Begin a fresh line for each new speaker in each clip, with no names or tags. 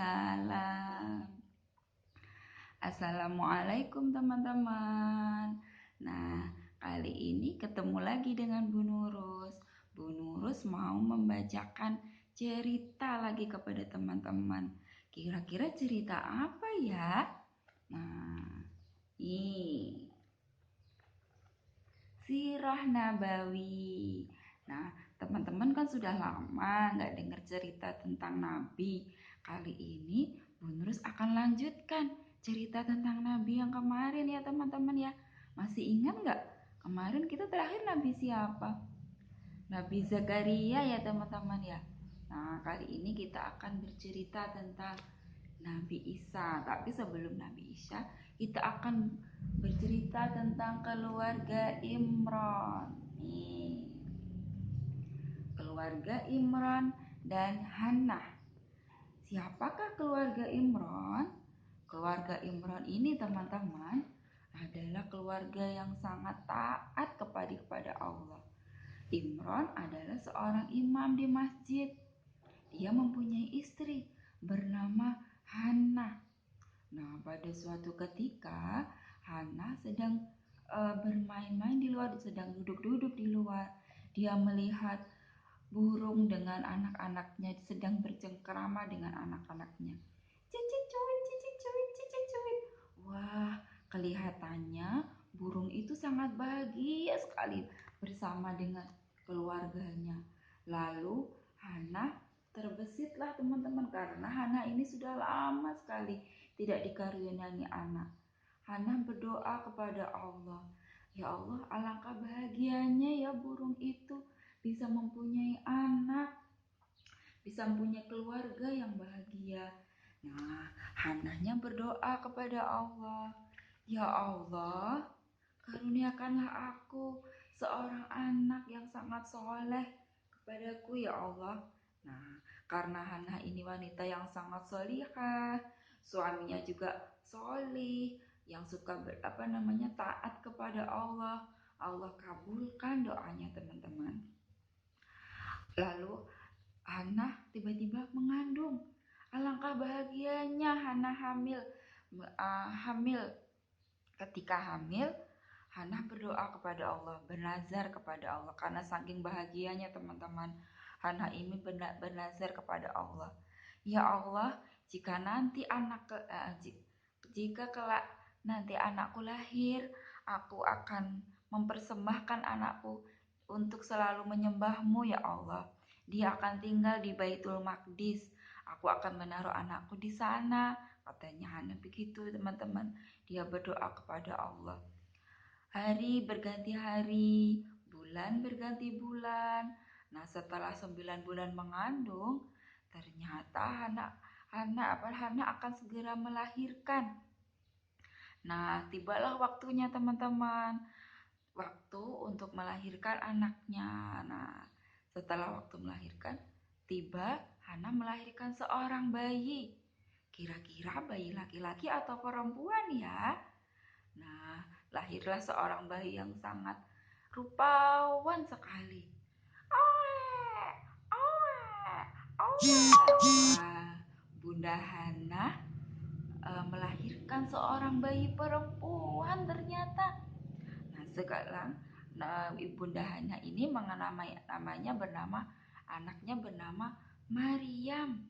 Waalaikumsalam. Assalamualaikum teman-teman. Nah, kali ini ketemu lagi dengan Bu Nurus. Bu Nurus mau membacakan cerita lagi kepada teman-teman. Kira-kira cerita apa ya? Nah, ini Sirah Nabawi. Nah, teman-teman kan sudah lama nggak dengar cerita tentang Nabi. Kali ini Bu Nurus akan lanjutkan cerita tentang Nabi yang kemarin ya teman-teman ya. Masih ingat nggak? Kemarin kita terakhir Nabi siapa? Nabi Zakaria ya teman-teman ya. Nah, kali ini kita akan bercerita tentang Nabi Isa. Tapi sebelum Nabi Isa, kita akan bercerita tentang keluarga Imran. Nih, keluarga Imran dan Hannah. Siapakah keluarga Imran? Keluarga Imran ini teman-teman adalah keluarga yang sangat taat kepada Allah. Imran adalah seorang imam di masjid. Dia mempunyai istri bernama Hannah. Nah, pada suatu ketika Hannah sedang bermain-main di luar, sedang duduk-duduk di luar. Dia melihat burung dengan anak-anaknya sedang bercengkerama dengan anak-anaknya. Cicit cuit, cicit cuit, cicit cuit. Wah, kelihatannya burung itu sangat bahagia sekali bersama dengan keluarganya. Lalu Hana terbesitlah teman-teman, karena Hana ini sudah lama sekali tidak dikaruniai anak. Hana berdoa kepada Allah, ya Allah, alangkah bahagianya ya burung itu bisa mempunyai anak, bisa mempunyai keluarga yang bahagia. Nah, Hanahnya berdoa kepada Allah, ya Allah, karuniakanlah aku seorang anak yang sangat soleh kepadaku ya Allah. Nah, karena Hannah ini wanita yang sangat solihah, suaminya juga solih, yang suka taat kepada Allah. Allah kabulkan doanya teman-teman. Lalu Hannah tiba-tiba mengandung. Alangkah bahagianya Hannah hamil. Ketika hamil, Hannah berdoa kepada Allah, bernazar kepada Allah, karena saking bahagianya teman-teman. Hannah ini bernazar kepada Allah, ya Allah, jika nanti jika kelak nanti anakku lahir, aku akan mempersembahkan anakku untuk selalu menyembahmu ya Allah. Dia akan tinggal di Baitul Maqdis. Aku akan menaruh anakku di sana. Katanya Hannah begitu teman-teman. Dia berdoa kepada Allah. Hari berganti hari, bulan berganti bulan. Nah, setelah 9 bulan mengandung, ternyata Hannah akan segera melahirkan. Nah, tibalah waktunya teman-teman. Waktu untuk melahirkan anaknya. Nah, setelah waktu melahirkan, tiba Hannah melahirkan seorang bayi. Kira-kira bayi laki-laki atau perempuan ya? Nah, lahirlah seorang bayi yang sangat rupawan sekali. Oe, oe, oe. Wah, Bunda Hannah melahirkan seorang bayi perempuan ternyata. Nah, sekarang Ibunda Hannah ini anaknya bernama Maryam.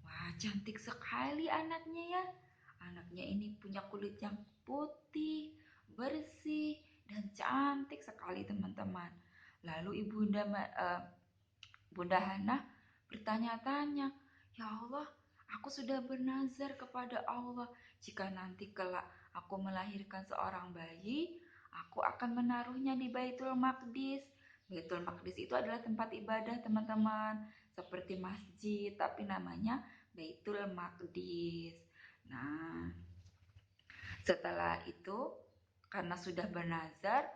Wah, cantik sekali anaknya ya. Anaknya ini punya kulit yang putih, bersih, dan cantik sekali teman-teman. Lalu Bunda Hannah bertanya-tanya, ya Allah, aku sudah bernazar kepada Allah, jika nanti kelak aku melahirkan seorang bayi, aku akan menaruhnya di Baitul Maqdis. Baitul Maqdis itu adalah tempat ibadah teman-teman, seperti masjid, tapi namanya Baitul Maqdis. Nah, setelah itu, karena sudah bernazar,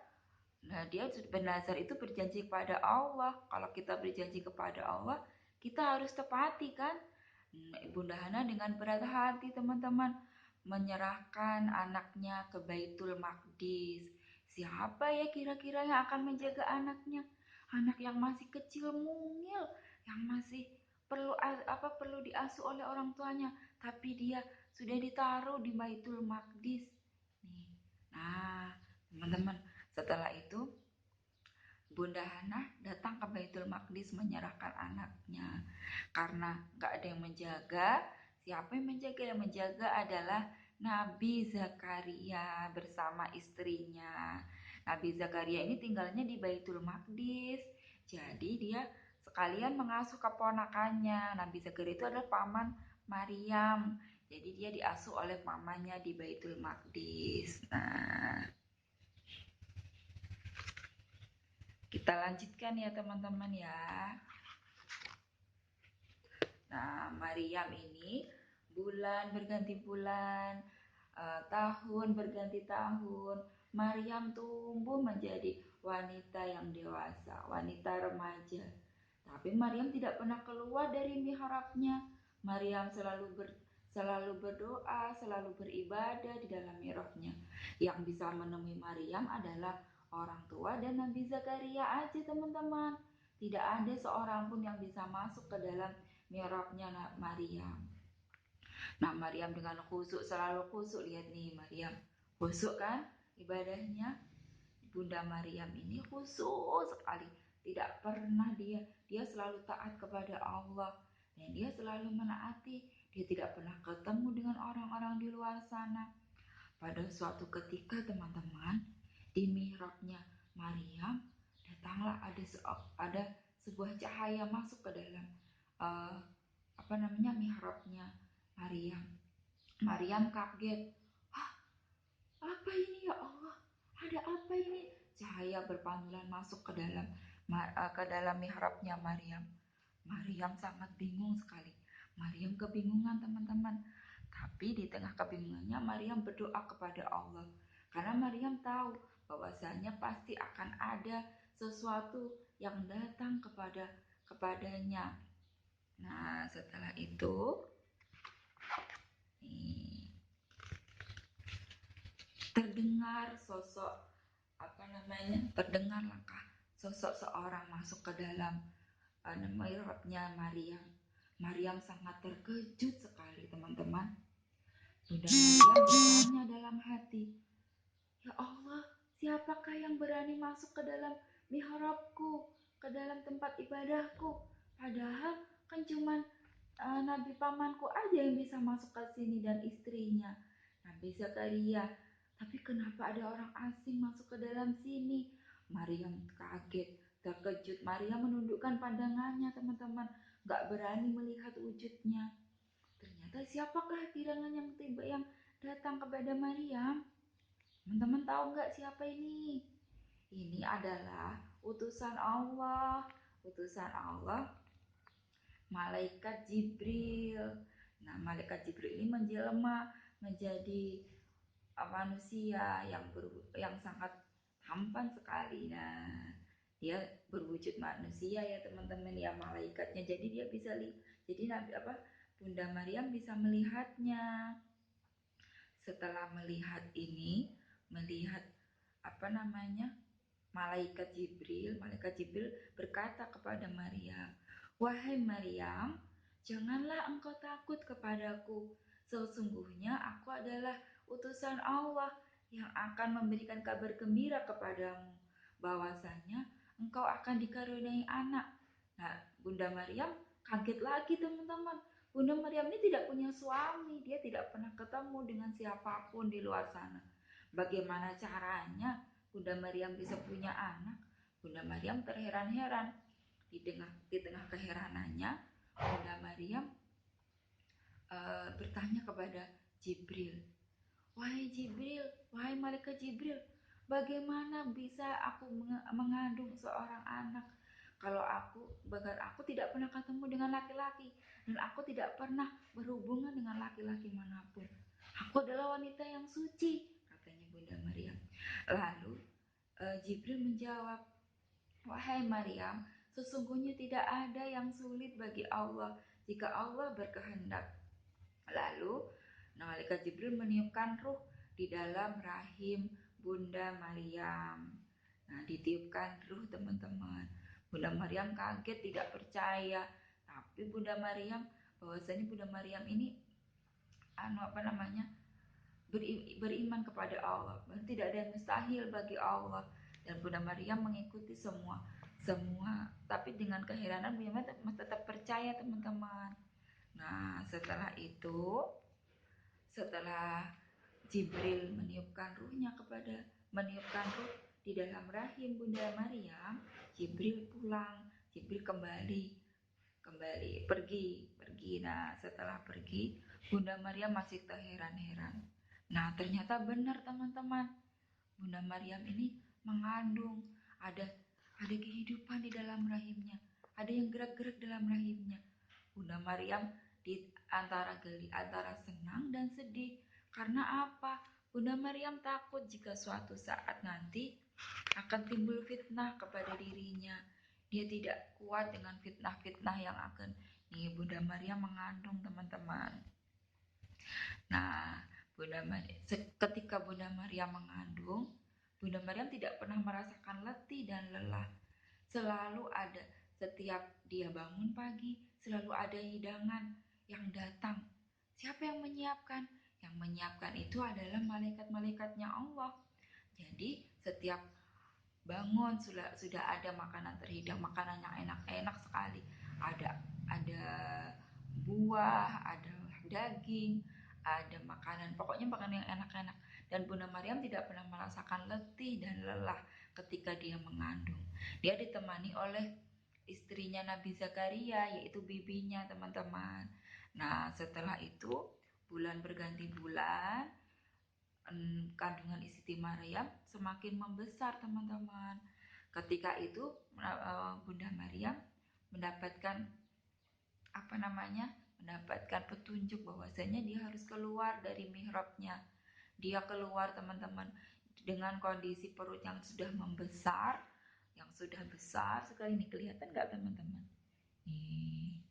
nah dia bernazar itu berjanji kepada Allah. Kalau kita berjanji kepada Allah, kita harus tepati kan. Bunda Hana dengan berat hati teman-teman menyerahkan anaknya ke Baitul Maqdis. Siapa ya kira-kira yang akan menjaga anaknya? Anak yang masih kecil mungil, yang masih perlu diasuh oleh orang tuanya, tapi dia sudah ditaruh di Baitul Maqdis. Nih. Nah, teman-teman, setelah itu Bunda Hana datang ke Baitul Maqdis menyerahkan anaknya. Karena gak ada yang menjaga, siapa yang menjaga? Yang menjaga adalah Nabi Zakaria bersama istrinya. Nabi Zakaria ini tinggalnya di Baitul Maqdis. Jadi dia sekalian mengasuh keponakannya. Nabi Zakaria itu adalah paman Maryam. Jadi dia diasuh oleh pamannya di Baitul Maqdis. Nah, kita lanjutkan ya teman-teman ya. Nah, Maryam ini bulan berganti bulan, tahun berganti tahun. Maryam tumbuh menjadi wanita yang dewasa, wanita remaja. Tapi Maryam tidak pernah keluar dari mihrabnya. Maryam selalu berdoa, selalu beribadah di dalam mihrabnya. Yang bisa menemui Maryam adalah orang tua dan Nabi Zakaria aja teman-teman. Tidak ada seorang pun yang bisa masuk ke dalam mihrabnya Maryam. Nah, Maryam dengan khusyuk, selalu khusyuk. Lihat nih Maryam, khusyuk kan ibadahnya. Bunda Maryam ini khusyuk sekali. Tidak pernah dia selalu taat kepada Allah dan dia selalu menaati. Dia tidak pernah ketemu dengan orang-orang di luar sana. Pada suatu ketika teman-teman, di mihrabnya Maryam datanglah ada sebuah cahaya masuk ke dalam mihrabnya Maryam. Maryam kaget. Apa ini ya Allah? Ada apa ini? Cahaya berpantulan masuk ke dalam mihrabnya Maryam. Maryam sangat bingung sekali. Maryam kebingungan teman-teman. Tapi di tengah kebingungannya Maryam berdoa kepada Allah. Karena Maryam tahu bahwasanya pasti akan ada sesuatu yang datang kepadanya. Nah, setelah itu terdengar langkah sosok seorang masuk ke dalam mihrabnya Maryam. Maryam sangat terkejut sekali teman-teman. Bunda Maryam bertanya dalam hati, ya Allah, siapakah yang berani masuk ke dalam mihrabku, ke dalam tempat ibadahku? Padahal kan cuman Nabi pamanku aja yang bisa masuk ke sini dan istrinya, Nabi Zakaria. Tapi kenapa ada orang asing masuk ke dalam sini? Maryam kaget, terkejut. Maryam menundukkan pandangannya teman-teman, gak berani melihat wujudnya. Ternyata siapakah kirangan yang datang kepada Maryam? Teman-teman tahu nggak siapa ini? Ini adalah utusan Allah. Utusan Allah, malaikat Jibril. Nah, malaikat Jibril ini menjelma menjadi manusia yang sangat tampan sekali. Nah, dia berwujud manusia ya teman-teman ya, malaikatnya. Jadi dia bisa Bunda Maryam bisa melihatnya. Setelah melihat malaikat Jibril berkata kepada Maryam, "Wahai Maryam, janganlah engkau takut kepadaku. Sesungguhnya aku adalah utusan Allah yang akan memberikan kabar gembira kepadamu bahwasanya engkau akan dikaruniai anak." Nah, Bunda Maryam kaget lagi teman-teman. Bunda Maryam ini tidak punya suami, dia tidak pernah ketemu dengan siapapun di luar sana. Bagaimana caranya Bunda Maryam bisa punya anak? Bunda Maryam terheran-heran. Di tengah keheranannya, Bunda Maryam bertanya kepada Jibril, "Wahai Jibril, wahai malaikat Jibril, bagaimana bisa aku mengandung seorang anak kalau aku tidak pernah ketemu dengan laki-laki dan aku tidak pernah berhubungan dengan laki-laki manapun. Aku adalah wanita yang suci," katanya Bunda Maryam. Lalu Jibril menjawab, "Wahai Maryam, sesungguhnya tidak ada yang sulit bagi Allah jika Allah berkehendak." Lalu malaikat Jibril meniupkan ruh di dalam rahim Bunda Maryam. Nah, ditiupkan ruh teman-teman. Bunda Maryam kaget, tidak percaya. Bunda Maryam, bahwasanya Bunda Maryam ini beriman kepada Allah. Tidak ada yang mustahil bagi Allah, dan Bunda Maryam mengikuti semua, tapi dengan keheranan Bunda Maryam tetap percaya, teman-teman. Nah, setelah Jibril meniupkan ruh di dalam rahim Bunda Maryam, Jibril pulang, Jibril kembali pergi. Nah, setelah pergi, Bunda Maryam masih terheran-heran. Nah, ternyata benar, teman-teman. Bunda Maryam ini mengandung, ada kehidupan di dalam rahimnya, ada yang gerak-gerak dalam rahimnya. Bunda Maryam di antara senang dan sedih. Karena apa? Bunda Maryam takut jika suatu saat nanti akan timbul fitnah kepada dirinya. Dia tidak kuat dengan fitnah-fitnah yang akan. Bunda Maryam mengandung, teman-teman. Nah, ketika Bunda Maryam mengandung, Bunda Maryam tidak pernah merasakan letih dan lelah. Selalu ada, setiap dia bangun pagi, selalu ada hidangan yang datang. Siapa yang menyiapkan? Yang menyiapkan itu adalah malaikat-malaikatnya Allah. Jadi setiap bangun sudah ada makanan terhidang, makanan yang enak-enak sekali. Ada buah, ada daging, ada makanan, pokoknya makanan yang enak-enak. Dan Bunda Maryam tidak pernah merasakan letih dan lelah ketika dia mengandung. Dia ditemani oleh istrinya Nabi Zakaria, yaitu bibinya, teman-teman. Nah, setelah itu bulan berganti bulan, kandungan Siti Maryam semakin membesar, teman-teman. Ketika itu Bunda Maryam mendapatkan petunjuk bahwasanya dia harus keluar dari mihrabnya. Dia keluar, teman-teman, dengan kondisi perut yang sudah membesar, yang sudah besar sekali. Ini kelihatan nggak, teman-teman? Nih,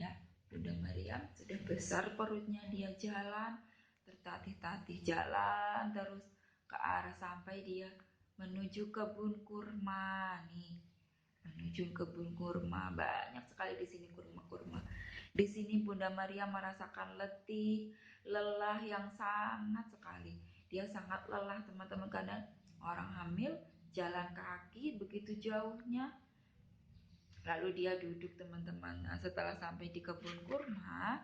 ya, Bunda Maryam sudah besar perutnya. Dia jalan tertatih-tatih, jalan terus ke arah sampai dia menuju kebun kurma. Nih, menuju kebun kurma, banyak sekali di sini kurma-kurma. Di sini Bunda Maryam merasakan letih, lelah yang sangat sekali. Dia sangat lelah, teman-teman, karena orang hamil jalan kaki begitu jauhnya. Lalu dia duduk, teman-teman. Nah, setelah sampai di kebun kurma,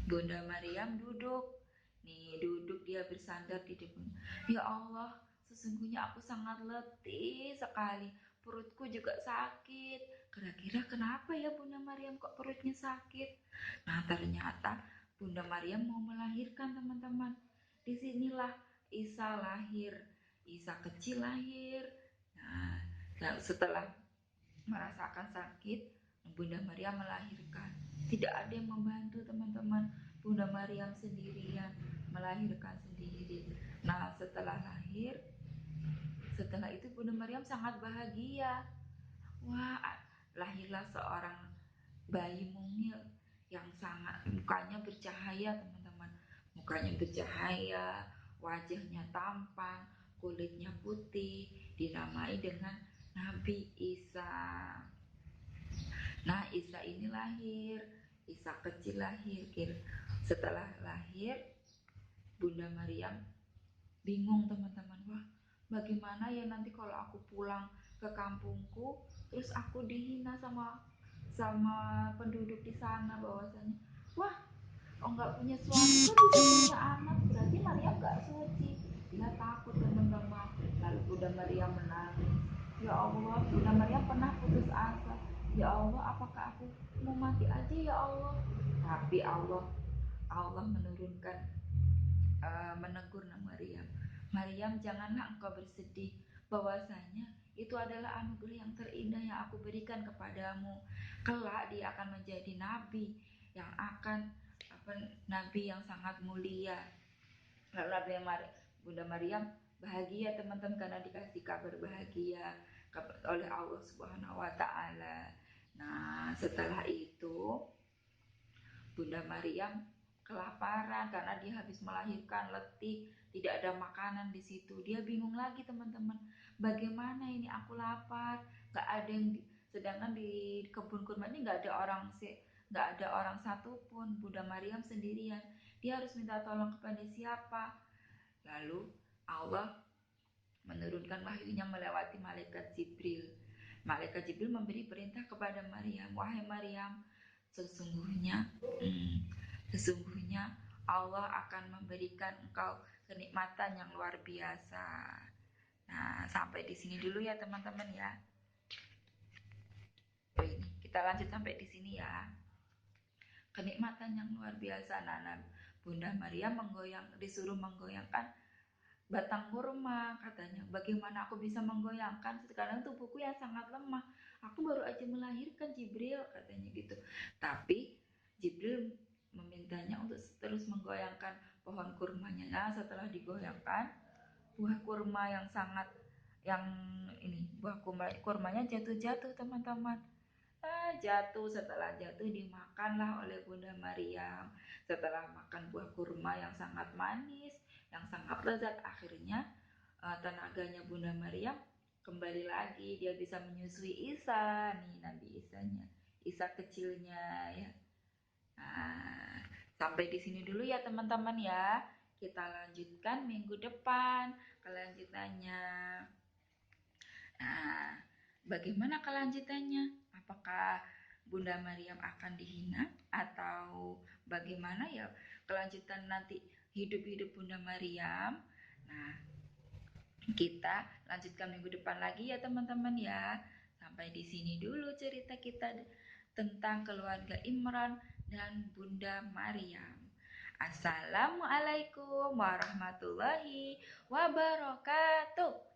Bunda Maryam duduk. Nih, duduk dia bersandar di depan. Ya Allah, sesungguhnya aku sangat letih sekali. Perutku juga sakit. Kira-kira kenapa ya Bunda Maryam kok perutnya sakit? Nah, ternyata Bunda Maryam mau melahirkan, teman-teman. Disinilah Isa lahir. Isa kecil lahir. Nah, setelah merasakan sakit, Bunda Maryam melahirkan. Tidak ada yang membantu, teman-teman. Bunda Maryam sendirian melahirkan sendiri. Nah, setelah itu Bunda Maryam sangat bahagia. Wah, lahirlah seorang bayi mungil yang sangat mukanya bercahaya, teman-teman. Mukanya bercahaya, wajahnya tampan, kulitnya putih, dinamai dengan Nabi Isa. Nah, Isa ini lahir, Isa kecil lahir. Setelah lahir, Bunda Maryam bingung, teman-teman. Wah, bagaimana ya nanti kalau aku pulang ke kampungku, terus aku dihina sama penduduk di sana, bahwasanya, wah, nggak punya suami kok bisa punya anak, berarti Maryam nggak suci. Dia takut, teman-teman. Lalu Bunda Maryam menangis. Ya Allah, Bunda Maryam pernah putus asa. Ya Allah, apakah aku mau mati aja ya Allah? Tapi Allah menurunkan, menegur Maryam. Maryam, janganlah engkau bersedih, bahwasanya itu adalah anugerah yang terindah yang aku berikan kepadamu. Kelak dia akan menjadi nabi yang nabi yang sangat mulia. Lalu Bunda Maryam bahagia, teman-teman, karena dikasih kabar bahagia oleh Allah Subhanahu wa Ta'ala. Nah, setelah itu Bunda Maryam kelaparan karena dia habis melahirkan, letih, tidak ada makanan di situ. Dia bingung lagi, teman-teman. Bagaimana ini, aku lapar, gak ada yang Sedangkan di kebun kurma ini nggak ada orang satupun. Bunda Maryam sendirian. Dia harus minta tolong kepada siapa? Lalu Allah menurunkan wahyunya melewati malaikat Jibril. Malaikat Jibril memberi perintah kepada Maryam, wahai Maryam, sesungguhnya sesungguhnya Allah akan memberikan engkau kenikmatan yang luar biasa. Nah, sampai di sini dulu ya teman-teman ya. Kita lanjut sampai di sini ya. Kenikmatan yang luar biasa. Nah, Bunda Maryam disuruh menggoyangkan batang kurma, katanya. Bagaimana aku bisa menggoyangkan sekarang tubuhku yang sangat lemah, aku baru aja melahirkan, Jibril, katanya gitu. Tapi Jibril memintanya untuk terus menggoyangkan pohon kurmanya. Nah, setelah digoyangkan, buah kurma buah kurmanya jatuh-jatuh teman-teman. Jatuh. Setelah jatuh dimakanlah oleh Bunda Maryam. Setelah makan buah kurma yang sangat manis, yang sangat lezat, akhirnya tenaganya Bunda Maryam kembali lagi. Dia bisa menyusui Isa, nih Nabi Isanya, Isa kecilnya ya. Nah, sampai di sini dulu ya teman-teman ya. Kita lanjutkan minggu depan kelanjutannya. Nah, bagaimana kelanjutannya? Apakah Bunda Maryam akan dihina atau bagaimana ya kelanjutan nanti hidup Bunda Maryam? Nah, kita lanjutkan minggu depan lagi ya teman-teman ya. Sampai di sini dulu cerita kita tentang keluarga Imran dan Bunda Maryam. Assalamualaikum warahmatullahi wabarakatuh.